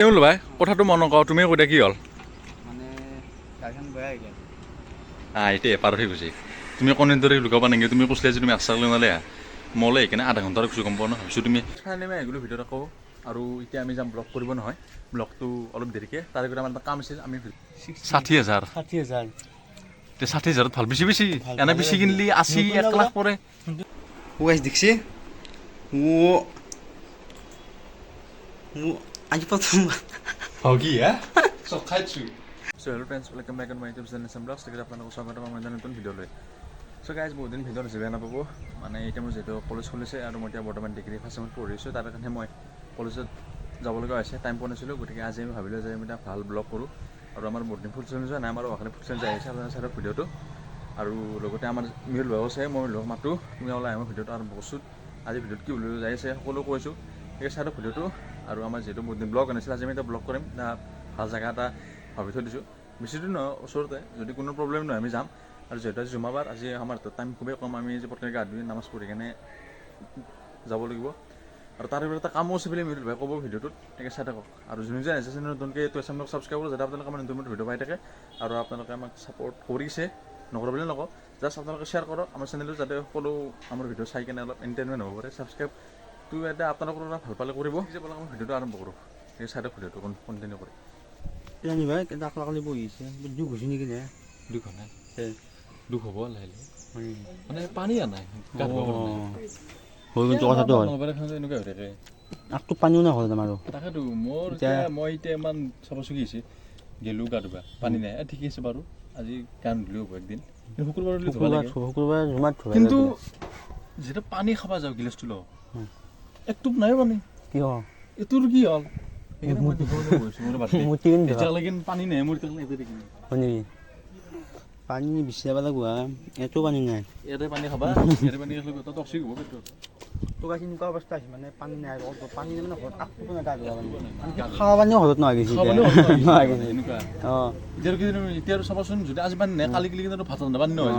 বোলো ভাই কথাটো মন নকওঁ তুমি কৈ দিয়া কি হ'ল মানে গাড়ীখন বেয়া হৈ গ'ল এতিয়া এপাৰ হৈ গৈছে তুমি কণীৰ দৰে লুকাব নেকি তুমি কৈছিলা যে তুমি আচাৰ লৈ নালে মলে সেইকাৰণে আধা ঘণ্টাৰ কিছু গম পোৱা ন ভাবিছোঁ তুমি খাই মই আহিলোঁ ভিডিঅ'ত আকৌ আৰু এতিয়া আমি যাম ব্লগ কৰিব নহয় ব্লগটো অলপ দেৰিকৈ তাৰে ভিতৰত আমাৰ এটা কাম আছিল আমি 60,000 এতিয়া 60,000 ভাল বেছি বেছি এনে বেছি কিনিলি 80-1 লাখ পৰে গাইছ দেখছি মোৰ আজি প্ৰথম কি হা চব খাইছোঁ so hello friends welcome back to my YouTube channel SM blogs তেখেতে আপোনালোকক স্বাগতম আমাৰ নতুন ভিডিঅ'লৈ সো গাইজ বহুত দিন ভিডিঅ'ত বেয়া নাপাব মানে এতিয়া মোৰ যিহেতু কলেজ খুলিছে আৰু মই এতিয়া বৰ্তমান ডিগ্ৰী ফাৰ্ষ্ট ছেমত পঢ়িছোঁ তাৰ কাৰণে মই কলেজত যাব লগা হৈছে টাইম পোৱা নাছিলোঁ গতিকে আজি আমি ভাবিলোঁ যে আমি এটা ভাল ব্লগ কৰোঁ আৰু আমাৰ বহুত দিন ফুড চেলেঞ্জ যোৱা নাই আমাৰ অহাকালি ফুড চেলেঞ্জ আহিছে আপোনাৰ চাইডৰ ভিডিঅ'টো আৰু লগতে আমাৰ মিল লোৱাও আছে মই লগ মাতোঁ তুমি ওলাই আমাৰ ভিডিঅ'টো আৰম্ভ কৰিছোঁ আজি ভিডিঅ'ত কি বুলি যাই আছে সকলো কৈছোঁ সেই চাইডৰ ভিডিঅ'টো আৰু আমাৰ যিহেতু বহুত দিন ব্লগ আনিছিল আজি আমি এটা ব্লগ কৰিম ভাল জেগা এটা ভাবি থৈ দিছোঁ বেছি দূৰ নহয় ওচৰতে যদি কোনো প্ৰব্লেম নহয় আমি যাম আৰু যিহেতু আজি জুমাবাৰ আজি আমাৰ টাইম খুবেই কম আমি যে প্ৰথমে গা ধুই নামাজ পঢ়ি কেনে যাব লাগিব আৰু তাৰ ভিতৰত এটা কামো আছে বুলি মিল ভাই ক'ব ভিডিঅ'টোত তেনেকৈ চাই থাকক আৰু যোনে যে আছে নতুনকৈ এইটো এছএম ব্লগ ছাবস্ক্ৰাইব কৰক যাতে আপোনালোকে আমাৰ নতুন ভিডিঅ' পাই থাকে আৰু আপোনালোকে আমাক ছাপৰ্ট কৰিছে নকৰে বুলি নকওঁ জাষ্ট আপোনালোকে শ্বেয়াৰ কৰক আমাৰ চেনেলটো যাতে সকলো আমাৰ ভিডিঅ' চাই কেনে অলপ এণ্টাৰটেইনমেণ্ট হ'ব পাৰে ছাবস্ক্ৰাইবটো এটা আপোনালোকৰ ভাল পালে কৰিব যে বলক আমি ভিডিঅ'টো আৰম্ভ কৰোঁ সেই চাইডৰ ভিডিঅ'টো কণ্টিনিউ কৰি জানি ভাই কালি বহিছে দুখ হৈছে নেকি নে দুখ হোৱা নাই দুখ হ'ব লাহে লাহে মানে পানী আনাই হৈ কিন্তু কথাটো হয় এনেকুৱা হৈ থাকে আগটো পানীও নাখাল আমাৰো তাকেতো মোৰ মই এতিয়া ইমান চাব চুকি হৈছে গেলোঁ গা ধুবা পানী নাই ঠিকে আছে বাৰু আজি গা নুধুলেও হ'ব একদিন শুক্ৰবাৰ কিন্তু যেতিয়া পানী খাব যাওঁ গিলাচটো ল একটোপ নাই মানে কি হ'ল এইটোৰ কি হ'ল পানী নাই মোৰ পানী বিচাৰিব লাগিব এইটো পানী নাই ইয়াতে পানী খাবা ইয়াতে পানী খালে টক্সিক হ'ব পেটটো তোক আজি এনেকুৱা অৱস্থা হৈছে মানে পানী নাই পানী মানে ঘৰত আগটো নাই গা ধুৱা খাৱা পানীও ঘৰত নহয় গৈছে এনেকুৱা এতিয়া আৰু চাবাচোন যদি আজি পানী নাই কালি কিলি কিন্তু ভাত ৰন্ধা পানী নহয়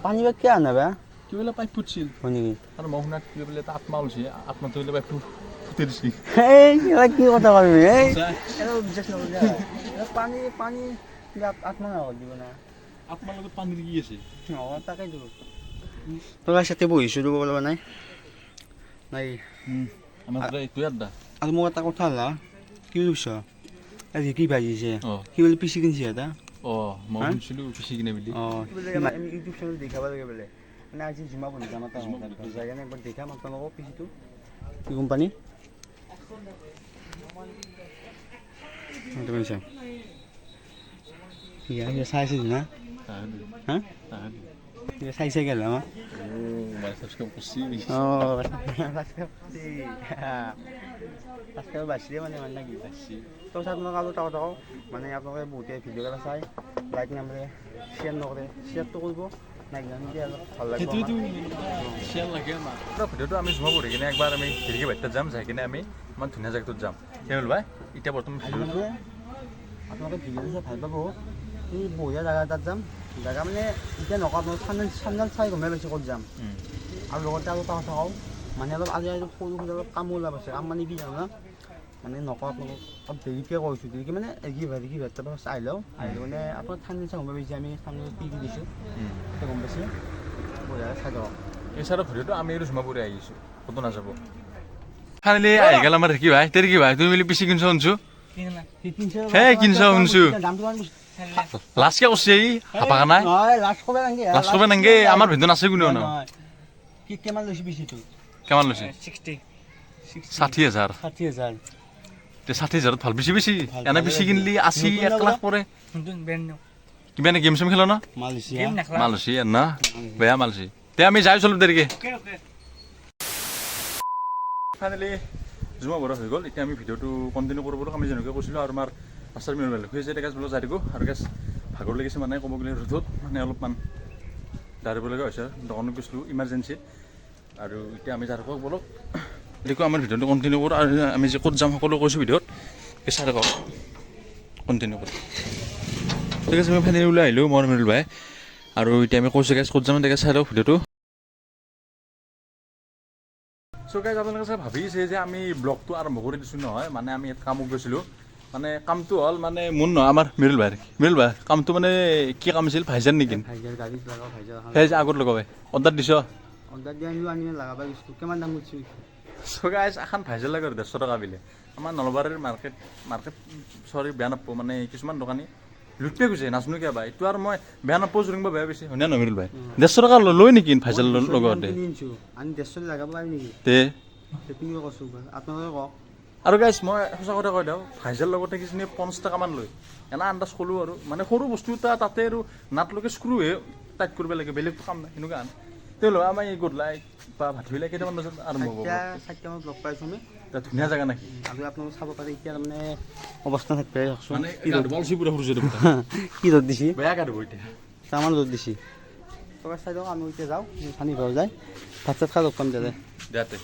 পানী বা কিয় আনাবা কি বোলে পাইপ ফুটছিল হয় নেকি আৰু মই শুনাত কি বোলে এটা আত্মা ওলছে আত্মাটো বোলে পাইপটো ফুটি দিছে কি কথা কবি বিশ্বাস নকৰিবা পানী পানী আত্মা নহয় দিব না আত্মাৰ লগত পানী কি আছে তাকেইতো তই চাতে বহিছোঁ দিব লগা নাই নাই আমাৰ এইটোৱে আড্ডা আৰু মোক এটা কথা হ'লা কি বুলিছ আজি কি ভাজিছে কি বোলে পিচি কিনিছে এটা মই শুনিছিলোঁ পিচি কিনে বুলি আমি ইউটিউব চেনেল দেখাব লাগে বোলে মানে আজি জুমা বন্ধ যাম এটা যাই কেনে একবাৰ দেখাম আপোনালোকক পিচিটো কি কোম্পানী চাইছে না হা চাইছে গেল আমাৰ বাচিলে মানে মানে কি তাৰপিছত আপোনালোকে আৰু এটা কথা কওঁ মানে আপোনালোকে বহুতে ভিডিঅ' এটা চাই লাইক নামাৰে শ্বেয়াৰ নকৰে শ্বেয়াৰটো কৰিব ভিডিঅ'টো আমি জুমা পঢ়ি কিনে একবাৰ আমি খিৰিকী বাট্টাত যাম যাই কিনে আমি ইমান ধুনীয়া জেগাটোত যাম সেই হ'ল ভাই এতিয়া বৰ্তমান ভিডিঅ'টো আপোনালোকে ভিডিঅ'টো চাই ভাল পাব এই বঢ়িয়া জেগা এটাত যাম জেগা মানে এতিয়া নকওঁ আপোনালোক চান্দাল চাই গমেই পাইছে ক'ত যাম আৰু লগতে আৰু এটা কথা কওঁ মানে অলপ আজি সৰু সৰু অলপ কামো ওলাব আছে কাম মানে কি জানো মানে নকওঁ আপোনালোক অলপ দেৰিকৈ কৈছোঁ দেৰিকৈ মানে কি ভাত চাই লওঁ আহিলে মানে আপোনাক ঠাণ্ডা চাই গম পাইছে আমি ঠাণ্ডা টিভি দিছোঁ গম পাইছে বঢ়িয়াকৈ চাই যাওঁ এই চাইডৰ ভিডিঅ'টো আমি আৰু জুমা পঢ়ি আহিছোঁ ক'তো নাযাব ফাইনেলি আহি গ'ল আমাৰ কি ভাই তেৰি কি ভাই তুমি বুলি পিচি কিনছ শুনছোঁ হে কিনছ শুনছোঁ লাষ্টকে কৈছে এই হাপা নাই লাষ্ট ক'ব নাংগে আমাৰ ভিডিঅ' নাছে কোনেও ন কিমান লৈছে পিচিটো কিমান লৈছে 60,000 60,000 ভাল বেছি বেছি এনে বেছি কিনিলি 80-1 লাখ পৰে কিবা এনে গেম চেম খেল ন মালচি না বেয়া মালচি তে আমি যাই চলো দেৰিকে ফাইনেলি জুমা বৰা হৈ গ'ল এতিয়া আমি ভিডিঅ'টো কণ্টিনিউ কৰিব পাৰোঁ আমি যেনেকৈ কৈছিলোঁ আৰু আমাৰ মাষ্টাৰ মিল বেলেগ হৈ যায় গেছ বোলো যাই থাকোঁ আৰু গেছ ভাগৰ লাগিছে মানে ক'ব গ'লে ৰ'দত মানে অলপমান দাঁড়িব লগা হৈছে দোকানত গৈছিলোঁ ইমাৰ্জেঞ্চিত আৰু এতিয়া আমি যাই থাকোঁ বলক দেখো আমাৰ ভিডিঅ'টো কণ্টিনিউ কৰোঁ আৰু আমি যে ক'ত যাম সকলো কৈছোঁ ভিডিঅ'ত চাই থাকক কণ্টিনিউ কৰোঁ ঠিক আছে আমি ফাইনেলি ওলাই আহিলোঁ মই মিল ভাই আৰু এতিয়া আমি কৈছোঁ গেছ ক'ত যাম তেনেকৈ চাই থাকক ভিডিঅ'টো চ' চ' গাইজ আপোনালোকে চাগে ভাবিছে যে আমি ব্লগটো আৰম্ভ কৰি দিছোঁ নহয়, মানে আমি ইয়াত কামত গৈছিলোঁ। মানে কামটো হ'ল মানে মোৰ নহয়, আমাৰ মিৰুল ভাই কামটো মানে কি কাম আছিল, ভাইজান নেকি? ভাইজাৰ গাড়ীত লগাওঁ ভাইজাৰ সেই যে আগত লগাবাই অৰ্ডাৰ দিছ। অৰ্ডাৰ দিয়া আনি লগাব গৈছোঁ। কিমান দাম কৰিছোঁ? চ' গাইজ এখন ভাইজাৰ লাগে আৰু 150 টকা বিলে। আমাৰ নলবাৰীৰ মাৰ্কেট চৰি বেয়া নাপাব, মানে কিছুমান দোকানী লুটিয়ে গৈছে, নাজানো কিয় বা। এইটো আৰু মই বেয়া নাপাওঁ, জোৰিং বা বেয়া পাইছে হয়নে নহয় মিৰুল ভাই? 150 টকা লৈ নেকি ভাইজাৰ লগতে? কিনি আনিছোঁ, আনি 150 লগাব পাৰি নেকি? তে সেইপিনিও কৈছোঁ, আপোনালোকে কওক। আৰু গাইজ মই সঁচা কথা কৈ দিওঁ, ভাইজাৰ লগতে কিজানি 50 টকামান লৈ এনে আন্দাজ ক'লোঁ আৰু। মানে সৰু বস্তু এটা তাতে আৰু নাটলৈকে স্ক্ৰুহে টাইট কৰিব লাগে, বেলেগটো কাম নাই সেনেকুৱা আন। তেওঁলোকে আমাৰ এই গধূলি বা ভাটিবেলা কেইটামান বজাত আৰম্ভ হ'ব? 4টামানত লগ পাইছোঁ আমি। এটা ধুনীয়া জেগা নেকি? আৰু আপোনালোকে চাব পাৰে এতিয়া তাৰমানে অৱস্থা থাকিলে চাওকচোন। মানে কি ৰ'দ দিছে, বেয়া গা ধুব এতিয়া। তামান ৰ'দ দিছে। তবে চাই দিয়ক, আমি এতিয়া যাওঁ পানী ভৰাব যায়, ভাত চাত খাই লগ পাম দাদা। দেয়াতে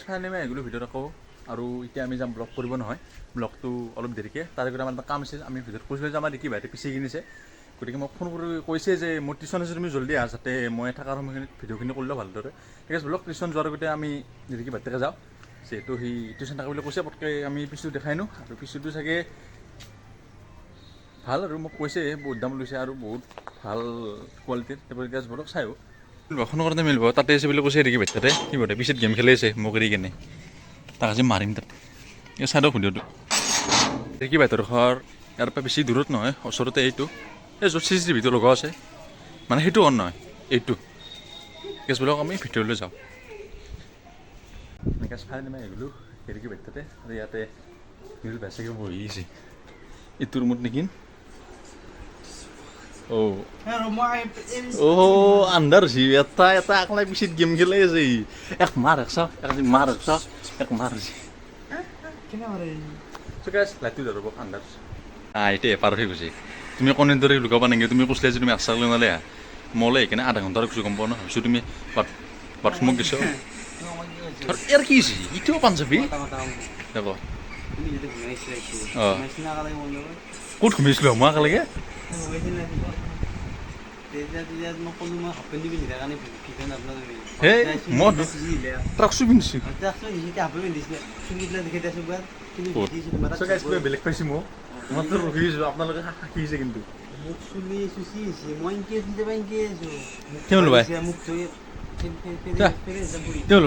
ফাইনেলি মই আহিলোঁ ভিডিঅ'ত আকৌ। আৰু এতিয়া আমি যাম ব্লগ কৰিব নহয়, ব্লগটো অলপ দেৰিকৈ। তাৰে আমাৰ এটা কাম আছিল, আমি ভিডিঅ'ত কৈছিলোঁ যে আমাৰ দেখি ভাইটি পিচি কিনিছে। গতিকে মোক ফোন কৰি কৈছে যে মোৰ টিউশ্যন আছে, তুমি জল্দি আহা যাতে মই থকাৰ সময়খিনিত ভিডিঅ'খিনি কৰিলেও ভালদৰে। ঠিক আছে ব্লগ টিউশ্যন যোৱাৰ আগতে আমি দেৰিকৈ ভাইটিকে যাওঁ, যিহেতু সি টিউশ্যন থকা বুলি কৈছে। পটকৈ আমি পিছটো দেখাই নো, আৰু পিছটো চাগে ভাল আৰু মোক কৈছে বহুত দাম লৈছে আৰু বহুত ভাল কোৱালিটিৰ। সেইবোৰ গেছ বলক চাই বৰষুণৰ কাৰণে মিলিব তাতে আছে বুলি কৈছে দেখি বাচ্চাতে কি বটে পিছত গেম খেলি আছে মোক এৰি কেনে, তাক আজি মাৰিম তাতে। এই চাই দিয়ক ভিডিঅ'টো। দেখি বাইতৰ ঘৰ ইয়াৰ পৰা বেছি দূৰত নহয়, ওচৰতে এইটো এই য'ত CCTVটো লগোৱা আছে, মানে সেইটো অন নহয় এইটো। গেছ বলক আমি ভিতৰলৈ যাওঁ। গেছ ফাইনেলি মই আহিলোঁ হেৰিকি বাচ্চাতে, আৰু ইয়াতে মিৰুল ভাই চাগে বহি আছে এইটো ৰুমত নেকি? আন্ধাৰ হৈছে এটা একলাই পিছত গেম খেলাই আছে। এক মাৰ এক চাওক, এক মাৰ হৈছে লাইটটো ধৰব আন্ধাৰ এতিয়া পাৰ হৈ গৈছে। তুমি কণীৰ দৰে লুকাবা নেকি? তুমি কৈছিলা যে তুমি আচাৰ লৈ নালে মলে সেইকাৰণে আধা ঘণ্টাৰ কিছু গম পোৱা ন। ভাবিছোঁ তুমি বাথৰুমত গৈছ। ইয়াৰ কি হৈছে ইটোও পাঞ্জাবী দেখো। অঁ ক'ত ঘুমাইছিলোঁ মই একেলগে? মই ট্ৰাকছো পিন্ধিছোঁ, বেলেগ পাইছোঁ মোক মইতো ৰখিছোঁ আপোনালোকে শিকিছে কিন্তু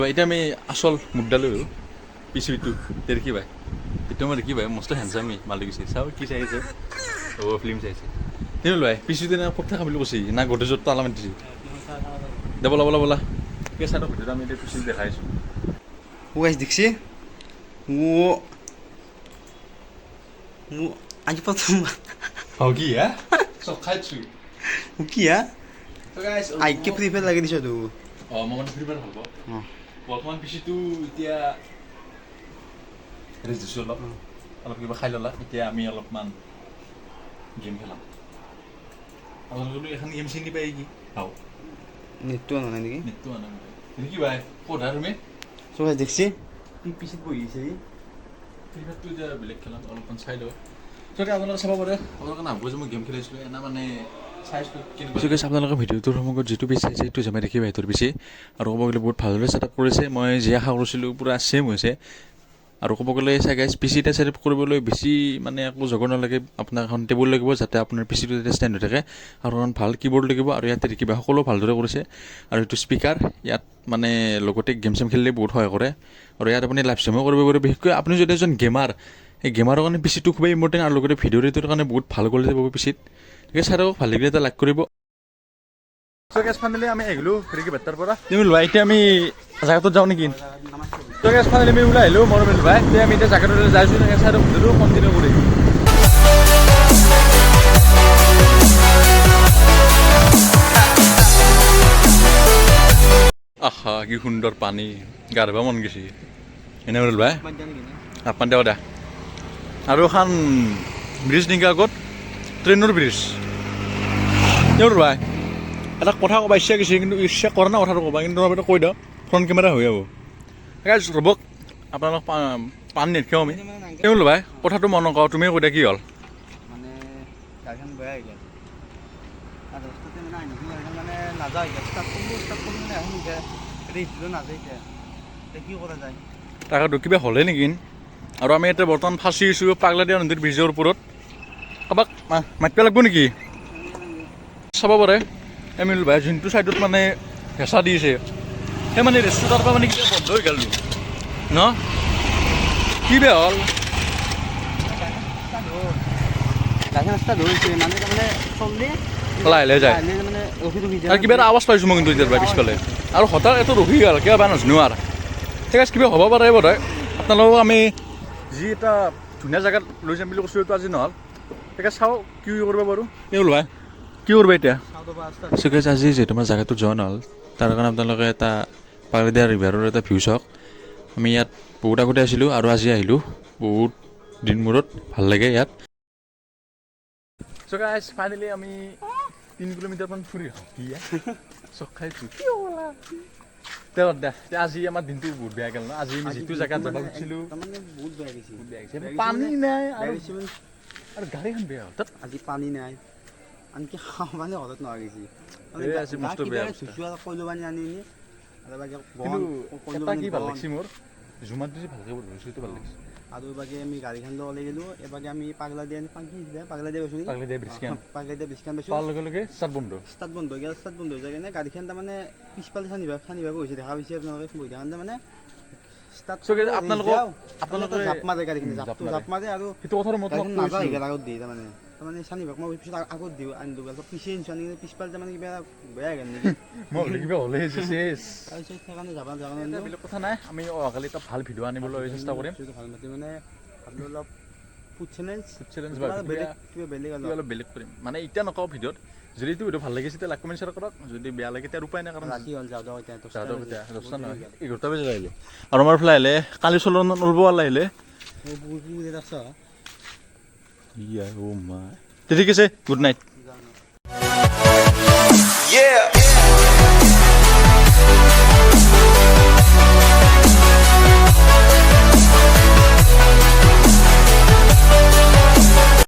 এতিয়া আমি আচল মুদ্ৰা লৈ পিছুটো দেখি পাই এতিয়া মই দেখি পাই মস্ত হেণ্ডচামি মালিক গৈছে। চাওঁ কি চাইছে? ফিল্ম চাইছে তেওঁ লোৱাই পিছু দিনা ক'ত থকা বুলি কৈছে না গডেজত তালা মাৰি দিছে। দে বলা এই চাইডৰ ভিডিঅ'টো আমি এতিয়া পিছু দেখাইছোঁ। দেখছি আজি প্ৰথম কি হা চব খাইছোঁ কি হা আইকে ফ্ৰী ফায়াৰ লাগি দিছ তো। অঁ মই মানে ফ্ৰী ফায়াৰ ভাল পাওঁ। বৰ্তমান পিছুটো এতিয়া ৰেষ্ট দিছোঁ, অলপ কিবা খাই ল'লা। এতিয়া আমি অলপমান গেম খেলাম। আপোনালোকে এখন গেম চিনি পাই কি খাওঁ নেটটো আনা নাই নেকি? নেটটো আনা নেকি বাই ক'ত হা তুমি চব দেখছি পিছত বহি আছে ফ্ৰী ফায়াৰটো এতিয়া বেলেগ খেলাম অলপমান চাই লওঁ। চ' আপোনালোকে চাব পাৰে আপোনালোকে নাভাবো যে মই গেম খেলিছিলোঁ এনে মানে চাইছিলোঁ কেনেকুৱা। আপোনালোকে ভিডিঅ'টোৰ সময়ত যিটো বেছি চাইছে সেইটো জমাই দেখি বাইটোৰ বেছি আৰু ক'ব গ'লে বহুত ভালদৰে ছেটআপ কৰিছে। মই যি আশা কৰিছিলোঁ পূৰা ছেম হৈছে। আৰু ক'ব গ'লে চাগে পিচিটা ছেটআপ কৰিবলৈ বেছি মানে একো জগৰ নালাগে। আপোনাক এখন টেবুল লাগিব যাতে আপোনাৰ পিচিটো যাতে ষ্টেণ্ড হৈ থাকে, আৰু এখন ভাল কীবৰ্ড লাগিব। আৰু ইয়াতে দেখিবা সকলো ভালদৰে কৰিছে। আৰু এইটো স্পীকাৰ ইয়াত মানে লগতে গেম চেম খেলিলে বহুত সহায় কৰে। আৰু ইয়াত আপুনি লাইভ ষ্ট্ৰীমো কৰিব পাৰে। বিশেষকৈ আপুনি যদি এজন গেমাৰ, এই গেমাৰৰ কাৰণে পিচিটো খুবেই ইম্পৰ্টেণ্ট। আৰু লগতে ভিডিঅ' এডিটৰ কাৰণে বহুত ভাল কোৱালিটি পাব পিচিত। গতিকে চাই থাকক, ভাল লাগিলে এটা লাইক কৰিব। চ' গেছ ফাইনেলি আমি আহিলোঁ হেৰিকি বাট্টাৰ পৰা। তুমি লোৱা এতিয়া আমি জেগাটোত যাওঁ নেকি? চ' গেছ ফাইনেলি আমি ওলাই আহিলোঁ মোৰ মিল ভাই। এতিয়া আমি এতিয়া জেগাটোলৈ যাইছোঁ। চাই থাকক ভিডিঅ'টো কণ্টিনিউ কৰি। আহা কি সুন্দৰ পানী, গা ধুব মন গৈছে এনে মিল ভাই। আপমান দেও দা আৰু এখন ব্ৰিজ নেকি আগত, ট্ৰেইনৰ ব্ৰিজ তেওঁৰ ভাই। এটা কথা ক'বা ইচ্ছা গৈছে কিন্তু ইচ্ছা কৰা নাই কথাটো ক'বা, কিন্তু তোমাৰ কৈ দিওঁ ফ্ৰণ্ট কেমেৰা হৈ যাব। ৰ'বক আপোনালোক পানী নেটখাওঁ আমি তেওঁ ভাই কথাটো মন নকওঁ, তুমিয়ে কৈ দিয়া কি হ'ল? মানে গাড়ীখন বেয়া হৈ গ'ল আৰু ৰাস্তাতে মানে আহি মানে নাযায় এতিয়া ষ্টাৰ্ট কৰিলোঁ মানে আহি এতিয়া ৰেষ্টটো নাযায় এতিয়া কি কৰা যায় তাকেতো কিবা হ'লে নেকি আৰু আমি এতিয়া বৰ্তমান ফাঁচি আছোঁ পাগলাদিয়া নদীৰ ব্ৰিজৰ ওপৰত কাৰোবাক মাতিব লাগিব নেকি চাব পাৰে এমিল ভাই যোনটো ছাইডত মানে হেঁচা দিছে সেই মানে ৰেষ্টুৰেণ্টৰ পৰা মানে কিবা বন্ধ হৈ গ'ল ন কি বেয়া হ'ল গাড়ী ৰাস্তা ধৰিছে মানে তাৰমানে চললি লাহে লাহে যায় মানে ৰখি ৰখি আৰু কিবা এটা আৱাজ পাইছোঁ মই কিন্তু এতিয়াৰ পৰা পিছফালে আৰু হঠাৎ এইটো ৰখি গ'ল কিবা বেয়া নাজানো আৰু ঠিক আছে কিবা হ'ব পাৰে বোধহয় আপোনালোকক আমি যি এটা ধুনীয়া জেগাত লৈ যাম বুলি কৈছোঁ এইটো আজি নহ'ল তাকে চাওঁ কি কৰিব পাৰোঁ কি হ'ল ভাই কি কৰিব এতিয়া চকেজ আজি যিহেতু আমাৰ জেগাটো যোৱা নহ'ল তাৰ কাৰণে আপোনালোকে এটা পাগলাদিয়া ৰিভাৰৰ এটা ভিউ চাওক আমি ইয়াত বহুত আগতে আছিলোঁ আৰু আজি আহিলোঁ বহুত দিন মূৰত ভাল লাগে ইয়াত চ' গাইজ ফাইনেলি আমি 3 কিলোমিটাৰমান ফুৰি চক খাইছোঁ আজি আমাৰ দিনটো বহুত বেয়া গ'ল ন আজি আমি যিটো জেগাত যাব খুজিছিলোঁ তাৰমানে বহুত বেয়া গৈছে পানী নাই আৰু গাড়ীখন বেয়া হ'ল তাত আজি পানী নাই আনকি খাওঁ মানে ঘৰত নোহোৱা গৈছে আজি মস্ত বেয়া কইলো পানী আনি আৰু বাকী এটা কি ভাল লাগিছে মোৰ জুমাত যদি ভালকৈ ধৰিছোঁ সেইটো ভাল লাগিছে আৰু বাকী আমি গাড়ীখন লৈ ওলাই গ'লোঁ এবাৰ আমি পাগলাদিয়া পাগলাদিয়া গৈছোঁ পাগলাদিয়া ব্ৰিজখন পাগলাদিয়া ব্ৰিজখন পাইছোঁ তাৰ লগে লগে ষ্টাৰ্ট বন্ধ হৈ গ'ল ষ্টাৰ্ট বন্ধ হৈ যায় কিনে গাড়ীখন তাৰমানে পিছফালে খানিবাব হৈছে দেখা পাইছে আপোনালোকে বহি থকা মানে আপোনালোকে জাপ মাৰে গাড়ীখিনি জাপ মাৰে আৰু সেইটো কথাৰ মত নাযায় আগত দিয়ে তাৰমানে চানিবাক মই পিছত আগত দিওঁ আনি দিওঁ পিছিয়ে আনিছোঁ আনি পিছফালে তাৰমানে কিবা বেয়া গ'ল নেকি কিবা হ'লে তাৰপিছত সেইকাৰণে যাব বেলেগ কথা নাই আমি অহাকালি এটা ভাল ভিডিঅ' আনিবলৈ চেষ্টা কৰিম ভাল মাতি মানে ভাবিলোঁ অলপ ফুড চেলেঞ্জ অলপ বেলেগ কৰিম মানে এতিয়া নকওঁ ভিডিঅ'ত যদি এইটো ভিডিঅ' ভাল লাগিছে তেতিয়া লাইক কমেণ্ট শ্বেয়াৰ কৰক যদি বেয়া লাগে তেতিয়া উপায় নাই কাৰণ ৰাতি হ'ল যাওঁ এতিয়া 10টা নহয় 11টা বজাত আহিলে আৰু আমাৰ ফালে আহিলে কালি চলন নলব আহিলে ঠিক আছে গুড নাইট